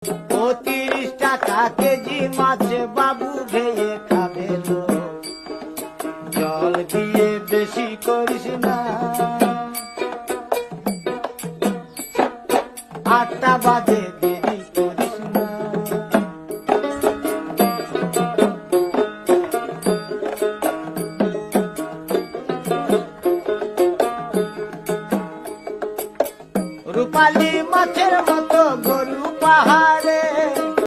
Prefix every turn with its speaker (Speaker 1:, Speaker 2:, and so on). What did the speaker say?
Speaker 1: 30 টাকা কেজি মাছ বাবু ভেয়ে খাবে লো, জল দিয়ে বেশি করিস না। 8টা বাজে দেরি করিস না। রূপালী মাছের মতো গরু পাহাড়ে